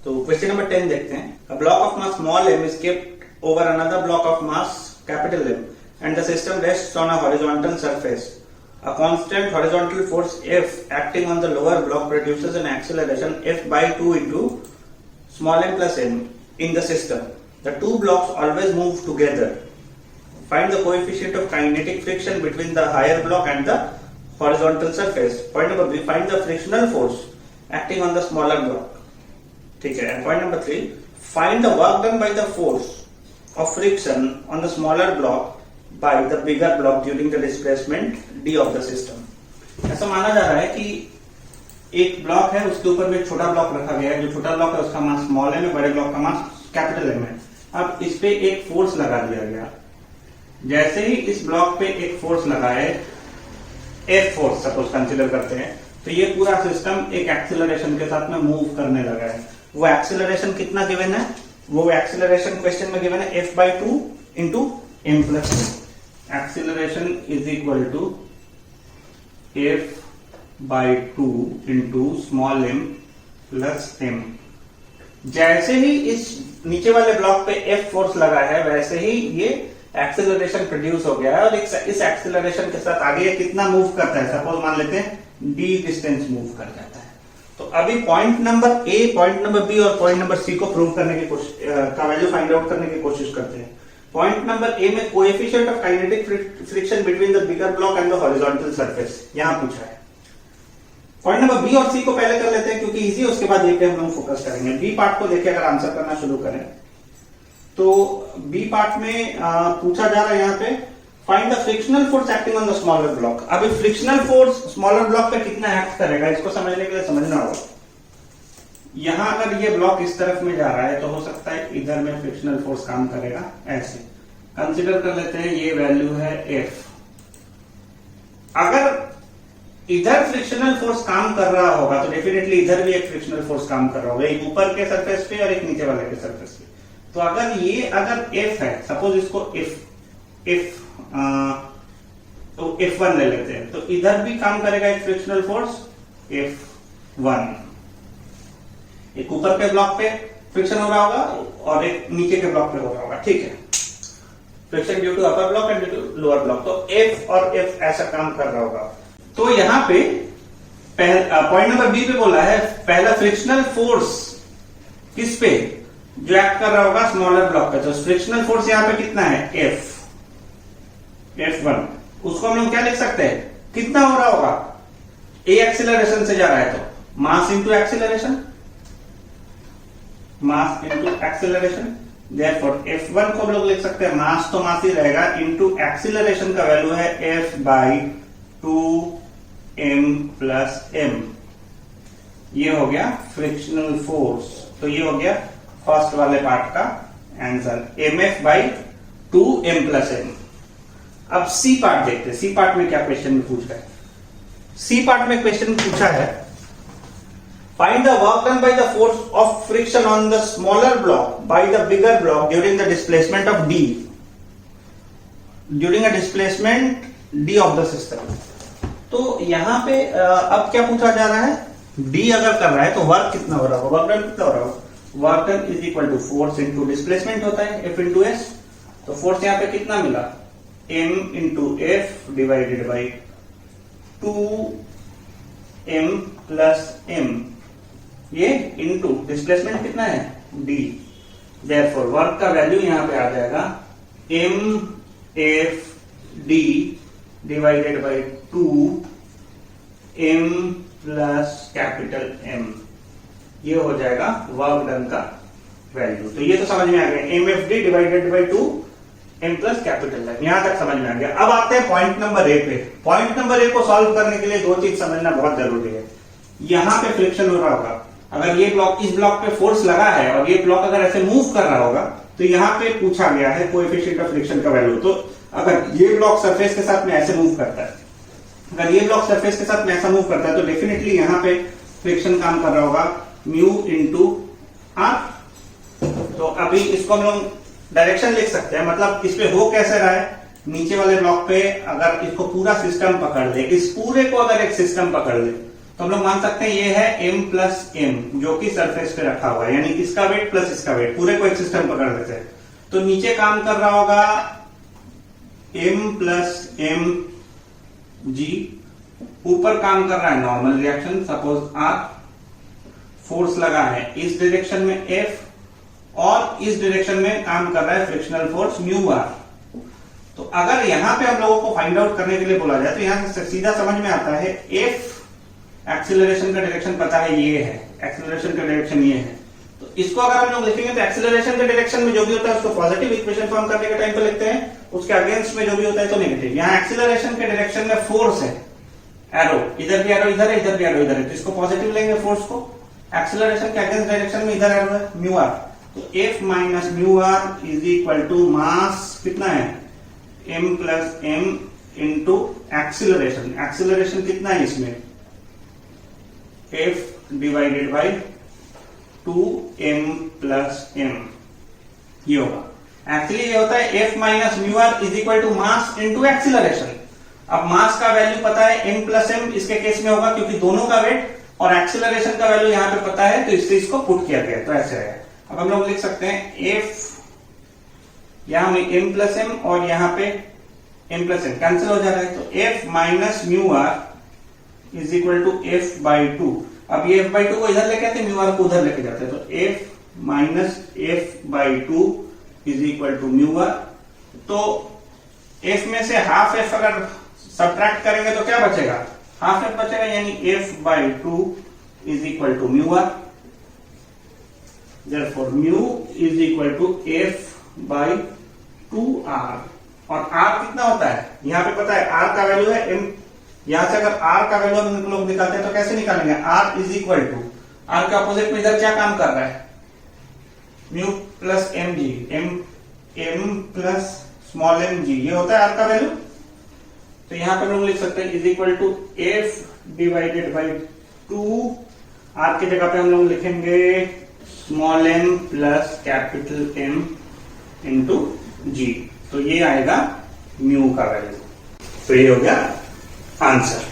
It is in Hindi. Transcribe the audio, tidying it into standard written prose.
तो क्वेश्चन नंबर 10 देखते हैं। A block of mass small m is kept over another block of mass capital M and the system rests on a horizontal surface. A constant horizontal force F acting on the lower block produces an acceleration F by 2 into small m plus m in the system. The two blocks always move together. Find the coefficient of kinetic friction between the higher block and the horizontal surface. Point number B, find the frictional force acting on the smaller block. ठीक है. And point number 3, find the work done by the force of friction on the smaller block by the bigger block during the displacement d of the system. ऐसा माना जा रहा है कि एक ब्लॉक है, उसके ऊपर में एक छोटा ब्लॉक रखा गया है. जो छोटा ब्लॉक है उसका मास स्मॉल m है, बड़े ब्लॉक का मास कैपिटल M है. अब इस पे एक फोर्स लगा दिया गया. जैसे ही इस ब्लॉक पे एक फोर्स लगाए, F फोर्स सपोज कंसीडर करते हैं, तो ये पूरा सिस्टम एक एक्सीलरेशन के साथ में मूव करने लगा है. वो एक्सीलरेशन कितना गिवन है? वो एक्सीलरेशन क्वेश्चन में गिवन है F by 2 into m plus m. Acceleration is equal to F by 2 into small m plus m. जैसे ही इस नीचे वाले ब्लॉक पे F फोर्स लगा है, वैसे ही ये एक्सीलरेशन प्रोड्यूस हो गया है और इस एक्सीलरेशन के साथ आगे ये कितना मूव करता है? सपोज मान लेते हैं d डिस्टेंस मूव कर जाता है. तो अभी point number A, point number B और पॉइंट नंबर C को प्रूव करने की कोशिश का वैल्यू फाइंड आउट करने की कोशिश करते हैं. पॉइंट नंबर A में coefficient of kinetic friction between the bigger block and the horizontal surface यहां पूछा है. पॉइंट नंबर B और C को पहले कर लेते हैं क्योंकि इजी, उसके बाद ये पे हम लोग फोकस करेंगे. B पार्ट को देखिए, अगर आंसर करना शुरू करें तो B पार्ट में पूछा जा रहा है यहाँ पे find the frictional force acting on the smaller block. अभी फ्रिक्शनल फोर्स स्मॉलर ब्लॉक पे कितना एक्ट करेगा, इसको समझने के लिए समझना होगा. यहां अगर ये ब्लॉक इस तरफ में जा रहा है तो हो सकता है इधर में फ्रिक्शनल फोर्स काम करेगा. ऐसे कंसीडर कर लेते हैं, ये वैल्यू है F. अगर इधर फ्रिक्शनल फोर्स काम कर रहा होगा तो डेफिनेटली इधर भी एक फ्रिक्शनल फोर्स काम कर रहा होगा, एक ऊपर के सरफेस पे और एक नीचे वाले के सरफेस पे. तो अगर F है, सपोज इसको तो F1 ले लेते हैं, तो इधर भी काम करेगा एक फ्रिक्शनल फोर्स F1. एक ऊपर के ब्लॉक पे फ्रिक्शन हो रहा होगा और एक नीचे के ब्लॉक पे हो रहा होगा. ठीक है, friction due to upper block and due to lower block. तो F और F ऐसा काम कर रहा होगा. तो यहां पे पॉइंट नंबर B पे बोला है पहला फ्रिक्शनल फोर्स किस पे जो एक्ट कर रहा होगा स्मॉलर ब्लॉक पे. तो फ्रिक्शनल फोर्स यहां पे कितना है? F1. उसको हम लोग क्या लिख सकते हैं? कितना हो रहा होगा? A एक्सीलरेशन से जा रहा है तो मास इंटू एक्सीलरेशन, मास इंटू एक्सीलरेशन. देयरफॉर F1 को हम लोग लिख सकते हैं, मास तो मास ही रहेगा, इंटू एक्सीलरेशन का वैल्यू है F by 2m plus m. ये हो गया फ्रिक्शनल फोर्स. तो ये हो गया फर्स्ट वाले पार्ट का answer, mf by 2m plus m. अब सी पार्ट देखते हैं. सी पार्ट में क्या क्वेश्चन में पूछ रहा है? सी पार्ट में क्वेश्चन पूछा है find the work done by the force of friction on the smaller block by the bigger block during the displacement of d during a displacement d of the system. तो यहां पे अब क्या पूछा जा रहा है? d अगर कर रहा है तो वर्क कितना हो रहा होगा, वर्क डन कितना हो रहा होगा? Work done is equal to force into displacement होता है F इंटू S. तो फोर्स यहां पे कितना मिला? m into F divided by 2m plus m. ये इंटू डिस्प्लेसमेंट कितना है? d. देयरफॉर वर्क का वैल्यू यहां पे आ जाएगा m F d divided by 2m plus capital M. ये हो जाएगा वर्क डन का वैल्यू. तो ये तो समझ में आ गया, MFD divided by 2m plus capital M. यहां तक समझ में आ गया. अब आते हैं पॉइंट नंबर A पे. पॉइंट नंबर A को सॉल्व करने के लिए दो चीज समझना बहुत जरूरी है. यहां पे फ्रिक्शन हो रहा होगा, अगर ये ब्लॉक इस ब्लॉक पे फोर्स लगा है और ये ब्लॉक अगर ऐसे मूव कर रहा होगा तो यहां पे पूछा गया है कोएफिशिएंट ऑफ फ्रिक्शन का वैल्यू. तो अगर ये ब्लॉक सरफेस के साथ में ऐसे मूव करता है, अगर ये ब्लॉक सरफेस के साथ में ऐसा मूव करता है तो डेफिनेटली यहां पे फ्रिक्शन काम कर रहा होगा म्यू इंटू आर. तो अभी इसको हम लोग डायरेक्शन लिख सकते हैं, मतलब इस पे हो कैसे रहा है? नीचे वाले ब्लॉक पे अगर इसको पूरा सिस्टम पकड़ ले, इस पूरे को अगर एक सिस्टम पकड़ ले तो हम लोग मान सकते हैं ये है m प्लस m जो कि सरफेस पे रखा हुआ है, यानी इसका वेट प्लस इसका वेट, पूरे को एक सिस्टम पकड़ लेते हैं। तो नीचे काम कर रहा होगा m प्लस m g, ऊपर काम कर रहा है normal reaction suppose r, force लगा है इस डायरेक्शन में F और इस डायरेक्शन में काम कर रहा है फ्रिक्शनल फोर्स म्यू r। तो अगर यहां पे हम लोगों को फाइंड आउट करने के लिए बोला जाए तो यहां से सीधा समझ में आता है F एक्सीलरेशन का डायरेक्शन पता है ये है, एक्सीलरेशन का डायरेक्शन ये है। तो इसको अगर हम लोग लिखेंगे तो एक्सीलरेशन के डायरेक्शन में जो भी होता है उसको पॉजिटिव इक्वेशन फॉर्म करने के टाइम पे लिखते हैं, उसके अगेंस्ट में जो भी होता है तो नेगेटिव। यहाँ एक्सीलरेशन के डायरेक्शन में फोर्स है, एरो इधर भी एरो इधर है, इधर भी एरो इधर है, तो इसको पॉजिटिव लेंगे फोर्स को। एक्सीलरेशन के अगेंस्ट डायरेक्शन में इधर एरो है म्यू आर, तो F minus mu r is equal to mass कितना है m plus m into acceleration. Acceleration कितना है इसमें F divided by 2m plus m, ये होगा। एक्चुअली ये होता है F minus mu r is equal to mass into acceleration. अब मास का वैल्यू पता है m प्लस m इसके केस में होगा क्योंकि दोनों का वेट, और एक्सीलरेशन का वैल्यू यहाँ पे पता है तो इससे इसको पुट किया गया, तो ऐसे है। अब हम लोग लिख सकते हैं F यहां में m प्लस m और यहाँ पे m प्लस m कैंसिल हो जा रहा है, तो F minus mu r is equal to F by 2। अब ये F बाई 2 को इधर लेके आते हैं, म्यू आर को उधर लेके जाते हैं, तो F minus F by 2 is equal to mu r. तो F में से हाफ F अगर सब्ट्रैक्ट करेंगे तो क्या बचेगा, हाफ F बचेगा, यानी F by 2 is equal to mu r. Therefore mu is equal to F by 2r, और r कितना होता है यहाँ पे पता है, r का वैल्यू है m। यहां से अगर r का वैल्यू हम लोग निकालते हैं तो कैसे निकालेंगे, r is equal to, r के अपोजिट में इधर क्या काम कर रहा है mu plus M g, m plus small m g, ये होता है r का वैल्यू। तो यहां पे हम लोग लिख सकते हैं is equal to f divided by 2, r की जगह पे हम लोग लिखेंगे small m plus capital M into g, तो ये आएगा म्यू का वैल्यू। तो ये हो गया आंसर।